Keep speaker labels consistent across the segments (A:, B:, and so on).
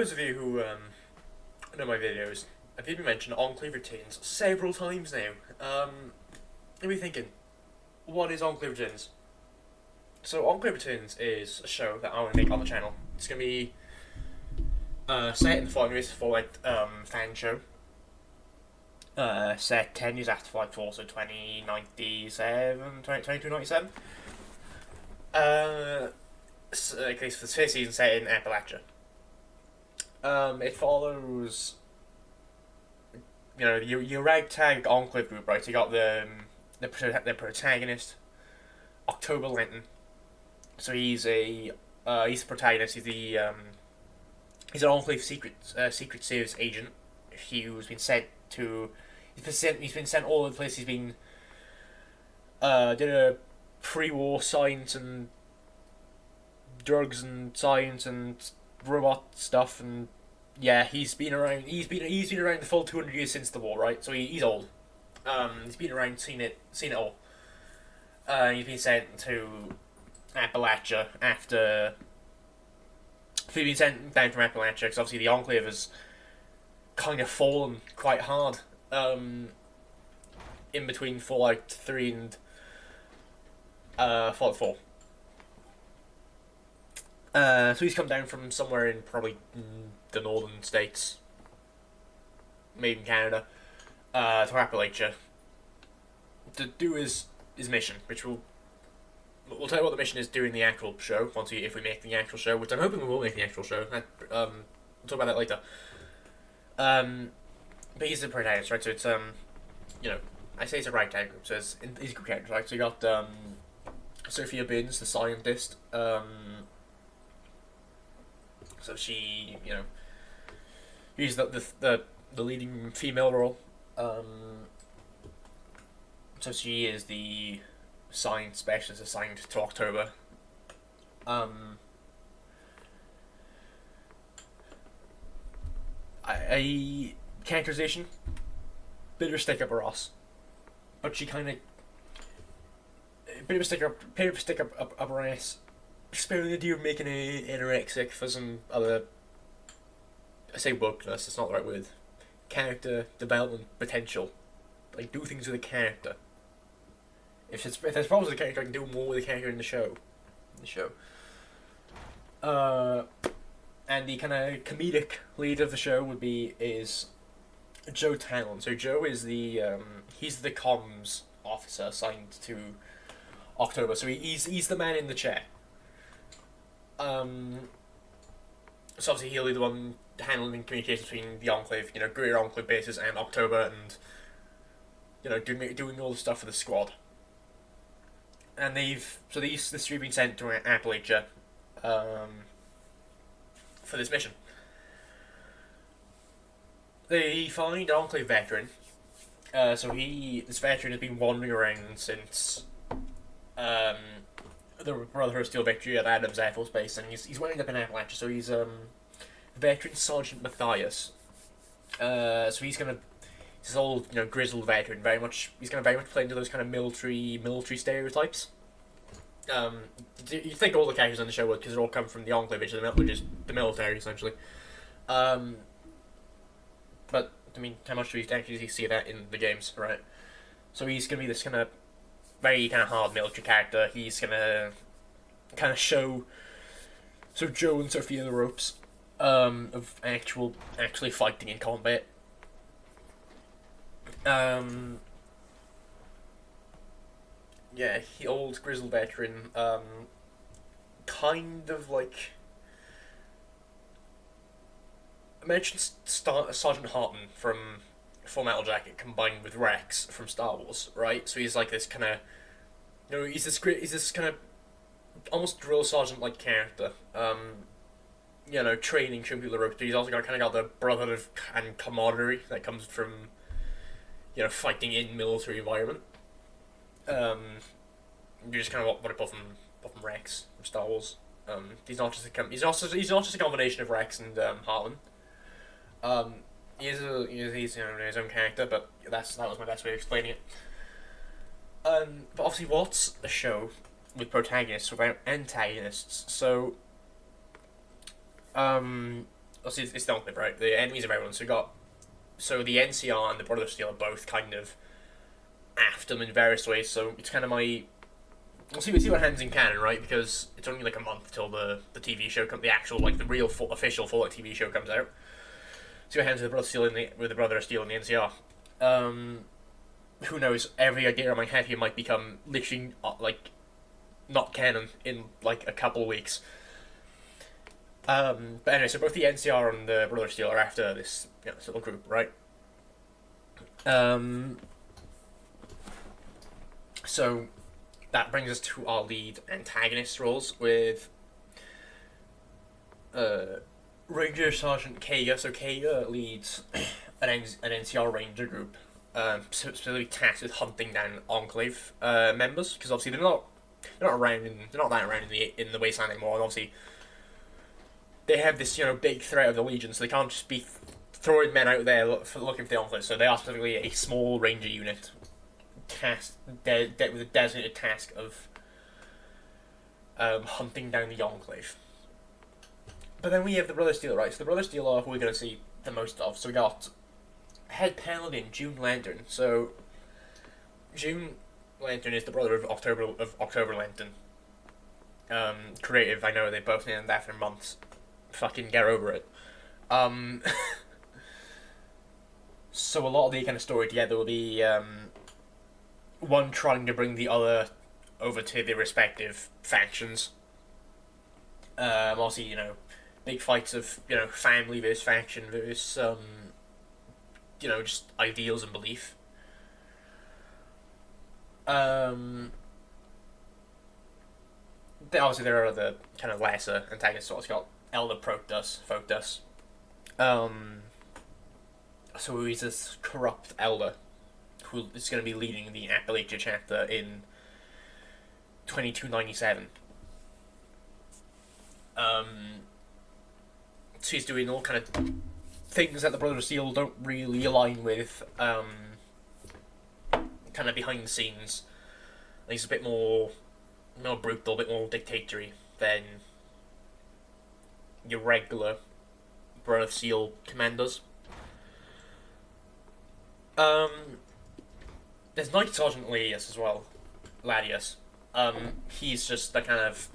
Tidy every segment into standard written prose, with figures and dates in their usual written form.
A: those of you who know my videos, I've even mentioned Enclave Returns several times now. You'll be thinking, what is Enclave Returns? So Enclave Returns is a show that I want to make on the channel. It's gonna be set in the following years for fan show. Set 10 years after Flight 4, so 2297. Okay, so the first season set in Appalachia. It follows, your ragtag Enclave group, right? So you got the protagonist, October Linton. So he's the protagonist. He's an Enclave Secret Service agent who's been sent to. He's been sent all over the place. He's been did a pre-war science and drugs and science and robot stuff, and yeah, he's been around. He's been around the full 200 years since the war, right? So he's old. He's been around, seen it all. He's been sent to Appalachia after. He's been sent down from Appalachia because obviously the Enclave has kind of fallen quite hard. In between Fallout 3 and Fallout 4. So he's come down from somewhere in probably the northern states, maybe in Canada, to Appalachia to do his mission, which we'll tell you what the mission is during the actual show, if we make the actual show, which I'm hoping we will make the actual show. We'll talk about that later. But he's the protagonist, right? So it's I say it's a ragtag group, so he's a good character, right? So you got Sophia Burns, the scientist. So she, she's the leading female role. So she is the science specialist assigned to October. A characterization, bit of a stick up her ass, but she kind of bit of a stick up her ass. Sparing the idea of making a anorexic for some other, I say wokeness, it's not the right word, character development potential. Like, do things with a character. If there's problems with the character, I can do more with the character in the show. And the kind of comedic lead of the show is Joe Talon. So Joe is he's the comms officer assigned to October. So he's the man in the chair. So obviously he'll be the one handling communication between the Enclave, Greer Enclave bases and October, and doing all the stuff for the squad. And this three have been sent to Appalachia for this mission. They find an Enclave veteran. This veteran has been wandering around since the Brotherhood of Steel victory at Adams Air Force Base, and he's wound up in Appalachia. So he's veteran Sergeant Matthias. So he's this old grizzled veteran. He's gonna very much play into those kind of military stereotypes. You think all the characters on the show would, because they all come from the Enclave, which is the military essentially. But I mean, how much do we actually see that in the games, right? So he's gonna be this kind of very kind of hard military character. He's gonna kind of show Joe and Sophia the ropes of actually fighting in combat. Old grizzled veteran. Kind of like. I mentioned Sergeant Hartman from Full Metal Jacket combined with Rex from Star Wars, right? So he's like this kind of, he's this kind of almost drill sergeant like character. Training, showing people the ropes. But he's also got the brotherhood and camaraderie that comes from, fighting in military environment. You just kind of what I pull from Rex from Star Wars. He's not just a combination of Rex and Hartman. He's his own character, but that was my best way of explaining it. But obviously, what's a show with protagonists without antagonists? So, it's the Enclave, right? The enemies of everyone. So the NCR and the Brother Steel are both kind of after them in various ways. So it's kind of my we'll see what happens in canon, right? Because it's only like a month till the TV show comes, the actual like the real official full TV show comes out. See what happens with the Brother of Steel and the NCR. Who knows? Every idea I might have here might become literally like not canon in like a couple of weeks. But anyway, so both the NCR and the Brother of Steel are after this this little group, right? So that brings us to our lead antagonist roles with Ranger Sergeant Kaiga. So Kaiga leads an NCR Ranger group, specifically tasked with hunting down Enclave members, because obviously they're not that around in the wasteland anymore, and obviously they have this big threat of the Legion, so they can't just be throwing men out there looking for the Enclave. So they are specifically a small Ranger unit with a designated task of hunting down the Enclave. But then we have the Brother Steel, right? So the Brother Steel are who we're going to see the most of. So we got Head Paladin June Lantern. So June Lantern is the brother of October Lantern. Creative, I know they both named after months. Fucking get over it. So a lot of the kind of story together will be one trying to bring the other over to their respective factions. Also, big fights of family versus faction versus just ideals and belief. Obviously there are other kind of lesser antagonists. So it's got Elder Folkdus. So he's this corrupt elder who is going to be leading the Appalachia chapter in 2297. So he's doing all kind of things that the Brother of Steel don't really align with, kind of behind the scenes. And he's a bit more brutal, a bit more dictatory than your regular Brother of Steel commanders. There's Knight Sergeant Ladius as well. He's just the kind of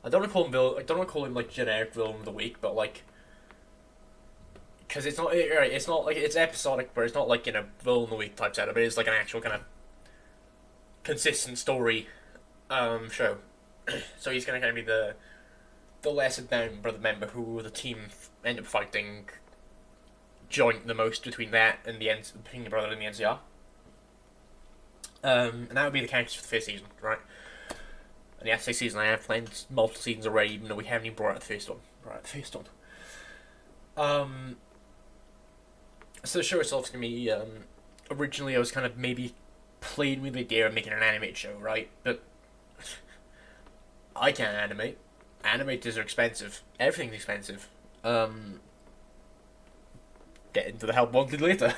A: I don't want to call him like generic villain of the week, but like because it's not right. It's not like it's episodic, but it's not like villain of the week type setup. It is like an actual kind of consistent story show. So he's gonna kind of be the lesser known brother member who the team end up fighting joint the most between that and between the brother and the NCR. And that would be the characters for the first season, right? And the I season I have planned multiple seasons already, even though we haven't even brought out the first one. So the show itself is going to be, originally I was kind of maybe playing with the idea of making an animated show, right? But I can't animate. Animators are expensive. Everything's expensive. Get into the help wanted later.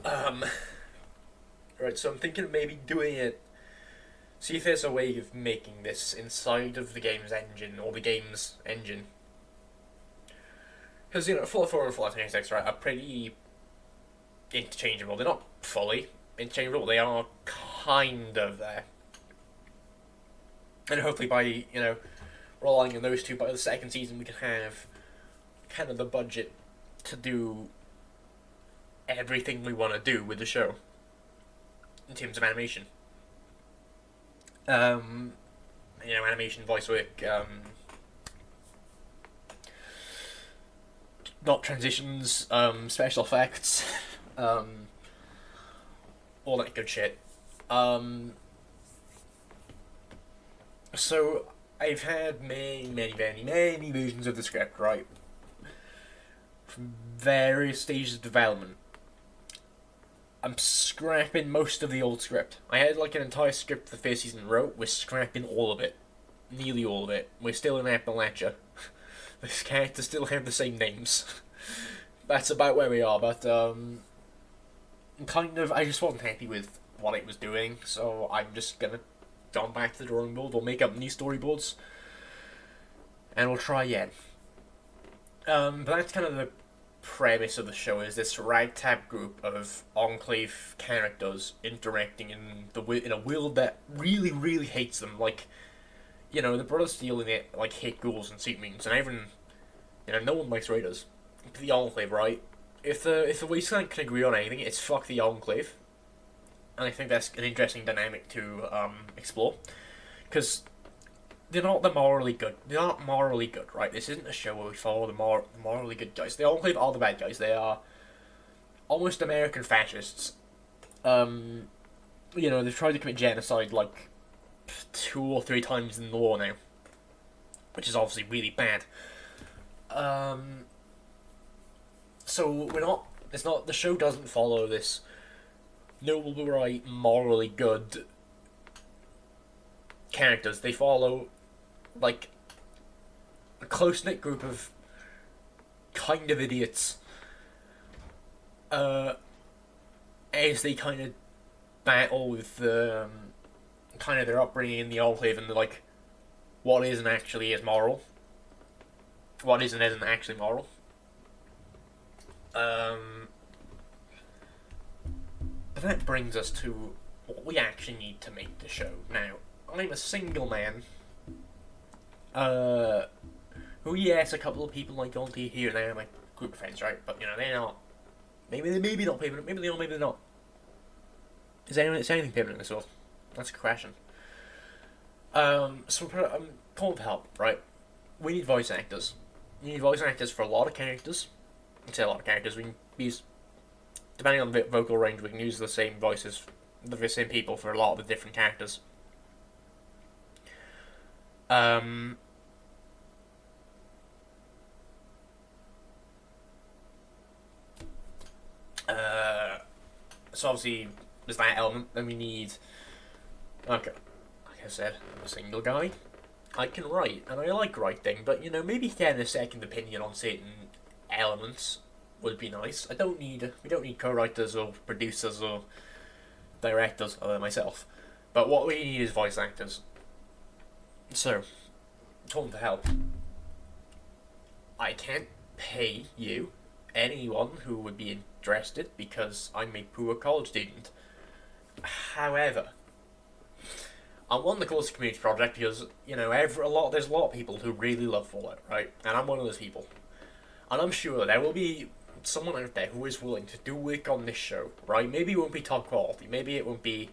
A: Right, so I'm thinking of maybe doing it. See if there's a way of making this inside of the game's engine, or the game's engine. Because, Fallout 4 and Fallout 26, right, are pretty interchangeable. They're not fully interchangeable, they are kind of there. And hopefully by, relying on those two, by the second season we can have kind of the budget to do everything we want to do with the show in terms of animation. Animation, voice work, not transitions, special effects, all that good shit. So I've had many versions of the script, right? From various stages of development. I'm scrapping most of the old script. I had like an entire script the first season wrote. We're scrapping all of it. Nearly all of it. We're still in Appalachia. These characters still have the same names. That's about where we are, but I just wasn't happy with what it was doing, so I'm just gonna go back to the drawing board. We'll make up new storyboards, and we'll try again. But that's kind of the premise of the show, is this ragtag group of Enclave characters interacting in a world that really, really hates them. Like, the Brothers Steel in it, like, hate ghouls and sea mutants, and everyone, no one likes raiders. The Enclave, right? If the wasteland can agree on anything, it's fuck the Enclave. And I think that's an interesting dynamic to explore. Because they're not the morally good. They're not morally good, right? This isn't a show where we follow the morally good guys. The Enclave are the bad guys. They are almost American fascists. They've tried to commit genocide like 2 or 3 times in the war now, which is obviously really bad. So we're not. It's not. The show doesn't follow this noble, right, morally good characters. They follow like a close knit group of kind of idiots. As they kind of battle with kind of their upbringing in the Enclave and like what is and actually is moral, what is and isn't actually moral. But that brings us to what we actually need to make the show. Now, I'm a single man. Who, yes, a couple of people like on to here and there, my group of friends, right? But they're not. Maybe not permanent. Maybe they are. Maybe they're not. Is anything permanent in this world? That's a question. So I'm calling for help, right? We need voice actors. We need voice actors for a lot of characters. I'd say a lot of characters. We can use, depending on the vocal range, we can use the same voices, the same people for a lot of the different characters. So obviously there's that element. Then we need, okay, like I said, I'm a single guy. I can write, and I like writing, but maybe getting a second opinion on certain elements would be nice. We don't need co-writers or producers or directors other than myself. But what we need is voice actors. So, talking for help. I can't pay you, anyone who would be interested, because I'm a poor college student. However, I won the Course Community Project because, there's a lot of people who really love Fallout, right? And I'm one of those people. And I'm sure there will be someone out there who is willing to do work on this show, right? Maybe it won't be top quality. Maybe it won't be,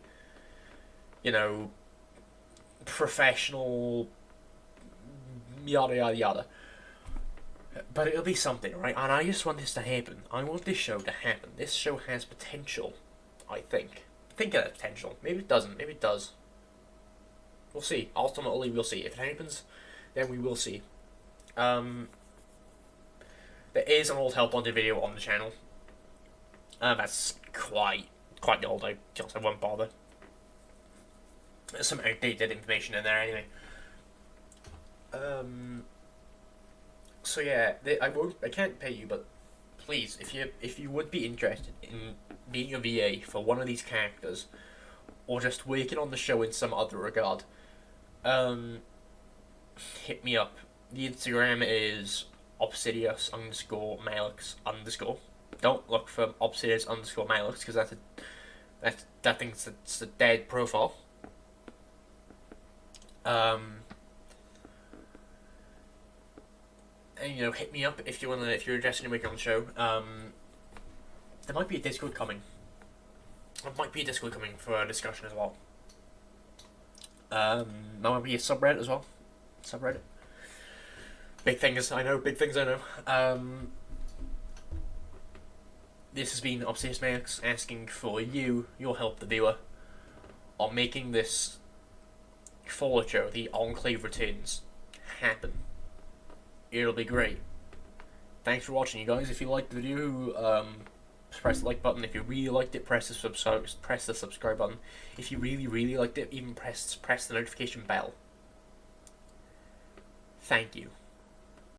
A: professional, yada yada yada. But it'll be something, right? And I just want this to happen. I want this show to happen. This show has potential, I think. I think it has potential. Maybe it doesn't. Maybe it does. We'll see. Ultimately, we'll see. If it happens, then we will see. There is an old Help Wanted video on the channel. That's quite old. I won't bother. There's some outdated information in there anyway. So yeah, I can't pay you, but please, if you would be interested in being a VA for one of these characters, or just working on the show in some other regard, hit me up. The Instagram is obsidius_malix_. Don't look for obsidius_malix because that thing's a dead profile. And hit me up if you're interested in working on the show. There might be a Discord coming. There might be a Discord coming for a discussion as well. There might be a subreddit as well. Subreddit. Big things I know. This has been Obsidius Max asking for your help, the viewer, on making this Fallout show, the Enclave Returns, happen. It'll be great. Thanks for watching, you guys. If you liked the video, press the like button. If you really liked it, press the subscribe button. If you really liked it, even press the notification bell. Thank you.